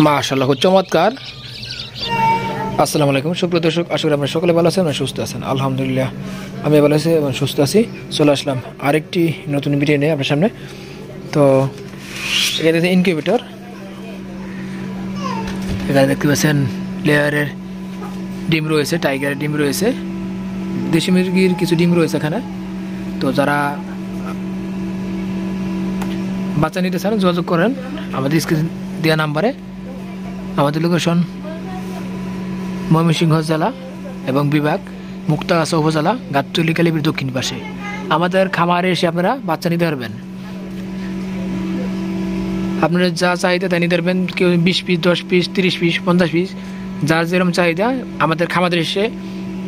মাশাআল্লাহ, খুব চমৎকার। আসসালামু আলাইকুম সুপ্রিয় দর্শক, আশা করি আপনারা সকলে ভালো আছেন এবং সুস্থ আছেন। আলহামদুলিল্লাহ আমি ভালো আছি এবং সুস্থ আছি। চলে আসলাম আরেকটি নতুন ভিডিও নিয়ে আপনার সামনে। তো এখানে ইনকিউবেটর, এখানে দেখতে পাচ্ছেন লেয়ারের ডিম রয়েছে, টাইগারের ডিম রয়েছে, দেশি মুরগির কিছু ডিম রয়েছে এখানে। তো যারা বাচ্চা নিতে চান যোগাযোগ করেন আমাদের স্ক্রিন দেওয়া নাম্বারে। আমাদের লোকেশন ময়মনসিংহ জেলা এবং বিভাগ মুক্তাগাছা উপজেলা, গাবতলী কালীবাড়ির দক্ষিণ পাশে। আমাদের খামারে এসে আপনারা বাচ্চা নিতে পারবেন। আপনারা যা চাহিদা তাই নিতে পারবেন। কেউ 20 পিস, 10 পিস, 30 পিস, 50 পিস, যার যেরকম চাহিদা আমাদের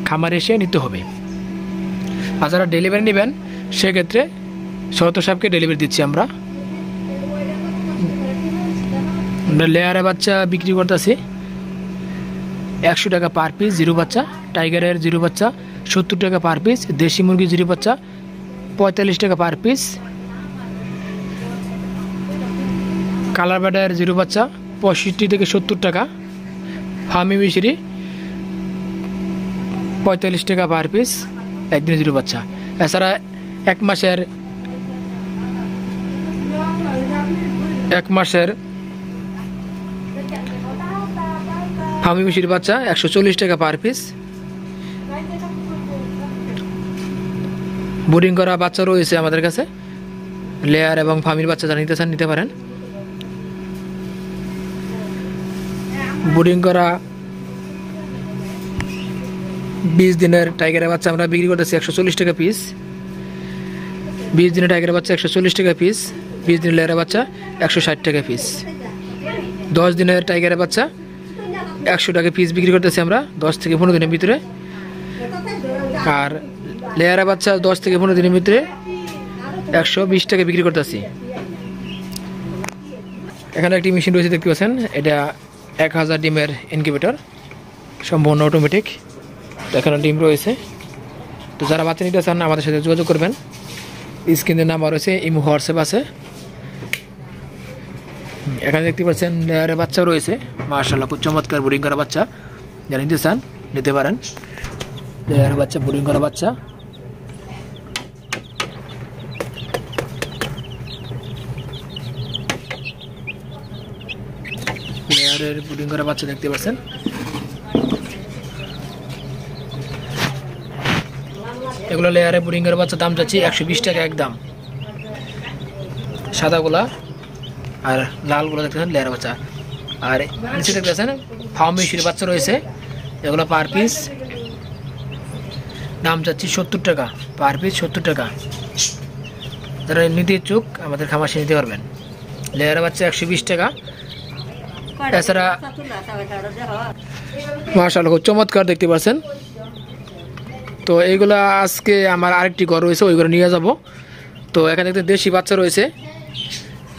খামারে এসে নিতে হবে। আর যারা ডেলিভারি নেবেন সেক্ষেত্রে সত্তর সাহেবকে ডেলিভারি দিচ্ছি আমরা। লেয়ারে বাচ্চা বিক্রি করতেছি 100 টাকা পার পিস জিরো বাচ্চা, টাইগারের জিরো বাচ্চা 70 টাকা পার পিস, দেশি মুরগি জিরো বাচ্চা 45 টাকা পার পিস, কালার বার্ডের জিরো বাচ্চা 65 থেকে 70 টাকা, ফার্মি মিশরি 45 টাকা পার পিস একদিন জিরো বাচ্চা। এছাড়া এক মাসের ফার্মি মিশির বাচ্চা 140 টাকা পার পিস। বোর্ডিং করা বাচ্চা রয়েছে আমাদের কাছে, লেয়ার এবং ফার্মির বাচ্চা যারা নিতে চান নিতে পারেন। বোর্ডিং করা 20 দিনের টাইগারের বাচ্চা আমরা বিক্রি করতেছি 140 টাকা পিস। 20 দিনের টাইগারের বাচ্চা 140 টাকা পিস, 20 দিনের লেয়ারের বাচ্চা 160 টাকা পিস। 10 দিনের টাইগারের বাচ্চা 100 টাকা পিস বিক্রি করতেছি আমরা 10 থেকে 15 দিনের ভিতরে। আর লেয়ারের বাচ্চা 10 থেকে 15 দিনের ভিতরে 120 টাকা বিক্রি করতেছি। এখানে একটি মেশিন রয়েছে দেখতে পাচ্ছেন, এটা 1000 ডিমের ইনকিউবেটর, সম্পূর্ণ অটোমেটিক। এখানে ডিম রয়েছে। তো যারা বাচ্চা নিতে চান আমাদের সাথে যোগাযোগ করবেন। স্ক্রিনের নাম্বার রয়েছে, ইমো হোয়াটসঅ্যাপ আছে। এখানে দেখতে পাচ্ছেন লেয়ারের বাচ্চা রয়েছে, মাশাআল্লাহ খুব চমৎকার বোর্ডিং করা বাচ্চা। যারা নিতে চান নিতে পারেন। লেয়ারের বাচ্চা, বোর্ডিং করা বাচ্চা। লেয়ারের বোর্ডিং করা বাচ্চা দেখতে পাচ্ছেন। এগুলো লেয়ারে বোর্ডিং করা বাচ্চা, দাম যাচ্ছে 120 টাকা একদম। সাদাগুলা আর লালগুলো দেখতেছেন লেয়ার বাচ্চা। আর নিচে দেখতেছেন ফার্মি মিশির বাচ্চা রয়েছে, এগুলো পার পিস দাম যাচ্ছে 70 টাকা পার পিস, 70 টাকা। যারা নিতে ইচ্ছুক আমাদের খামারে নিতে পারবেন। লেয়ার বাচ্চা 120 টাকা। এছাড়া মাশাআল্লাহ খুব চমৎকার দেখতে পাচ্ছেন। তো এইগুলা আজকে আমার আরেকটি ঘর রয়েছে, ওই ঘরে নিয়ে যাব। তো এখানে দেখতে দেশি বাচ্চা রয়েছে,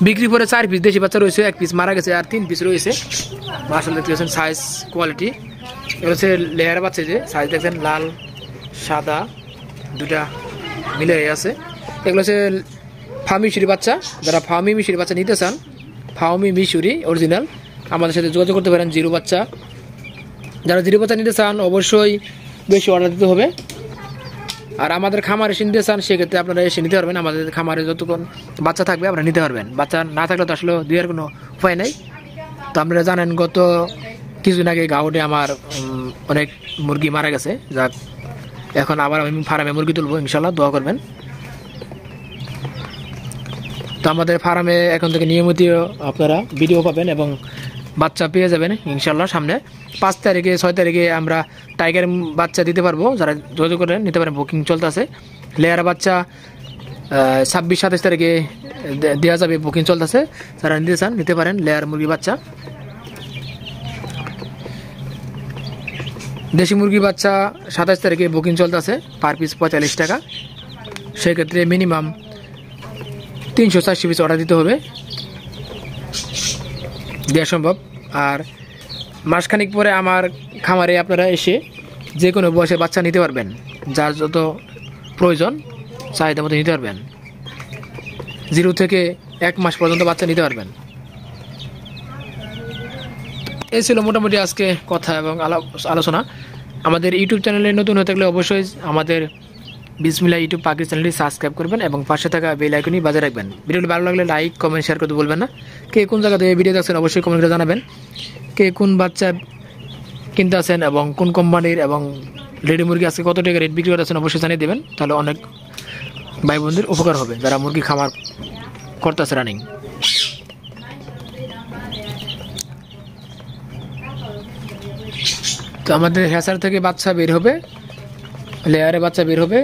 বিক্রি করে 4 পিস দেশি বাচ্চা রয়েছে, 1 পিস মারা গেছে আর 3 পিস রয়েছে। মাশাআল্লাহ দেখতে পাচ্ছেন সাইজ কোয়ালিটি। এগুলো হচ্ছে লেয়ার বাচ্চা, যে সাইজ দেখছেন লাল সাদা দুটা মিলে আছে। এগুলো হচ্ছে ফার্মি মিশরি বাচ্চা। যারা ফার্মি মিশরি বাচ্চা নিতে চান, ফার্মি মিশরি অরিজিনাল, আমাদের সাথে যোগাযোগ করতে পারেন। জিরো বাচ্চা, যারা জিরো বাচ্চা নিতে চান অবশ্যই বেশি অর্ডার দিতে হবে। আর আমাদের খামারে এসে নিতে চান সেক্ষেত্রে আপনারা এসে নিতে পারবেন। আমাদের খামারে যতক্ষণ বাচ্চা থাকবে আপনারা নিতে পারবেন। বাচ্চা না থাকলে তো আসলে দেওয়ার কোনো উপায় নেই। তো আপনারা জানেন গত কিছুদিন আগে গাঁওয়ে আমার অনেক মুরগি মারা গেছে, যাক এখন আবার আমি ফার্মে মুরগি তুলবো, ইনশাল্লাহ দোয়া করবেন। তো আমাদের ফার্মে এখন থেকে নিয়মিত আপনারা ভিডিও পাবেন এবং বাচ্চা পেয়ে যাবেন ইনশাল্লাহ। সামনে 5 তারিখে 6 তারিখে আমরা টাইগার বাচ্চা দিতে পারবো, যারা যোগাযোগ করেন নিতে পারেন। বুকিং চলতেছে। লেয়ার বাচ্চা 26-27 তারিখে দেওয়া যাবে, বুকিং চলতেছে। যারা নিতে চান নিতে পারেন লেয়ার মুরগি বাচ্চা। দেশি মুরগি বাচ্চা 27 তারিখে বুকিং চলতেছে, পার পিস 45 টাকা। সেক্ষেত্রে মিনিমাম 300-400 পিস অর্ডার দিতে হবে, দেওয়া সম্ভব। আর মাসখানিক পরে আমার খামারে আপনারা এসে যে কোনো বয়সে বাচ্চা নিতে পারবেন, যার যত প্রয়োজন চাহিদা মতো নিতে পারবেন। 0 থেকে 1 মাস পর্যন্ত বাচ্চা নিতে পারবেন। এই ছিল মোটামুটি আজকে কথা এবং আলোচনা। আমাদের ইউটিউব চ্যানেলে নতুন হয়ে থাকলে অবশ্যই আমাদের বিসমিল্লাহ ইউটিউব পাখি চ্যানেলটি সাবস্ক্রাইব করবেন এবং পাশে থাকা বেল আইকনটি বাজিয়ে রাখবেন। ভিডিওটি ভালো লাগলে লাইক কমেন্ট শেয়ার করতে বলবেন না। কে কোন জায়গা থেকে ভিডিও দেখছেন অবশ্যই কমেন্ট করে জানাবেন। কে কোন বাচ্চা কিনতে আছেন এবং কোন কোম্পানির এবং রেডি মুরগি আজকে কত টাকা রেট বিক্রি করতেছেন অবশ্যই জানিয়ে দেবেন, তাহলে অনেক ভাই বোনদের উপকার হবে যারা মুরগি খামার করতেছে রানিং। তো আমাদের হ্যাচার থেকে বাচ্চা বের হবে, লেয়ারে বাচ্চা বের হবে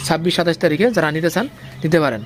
26-27 তারিখে, যারা নিতে চান নিতে পারেন।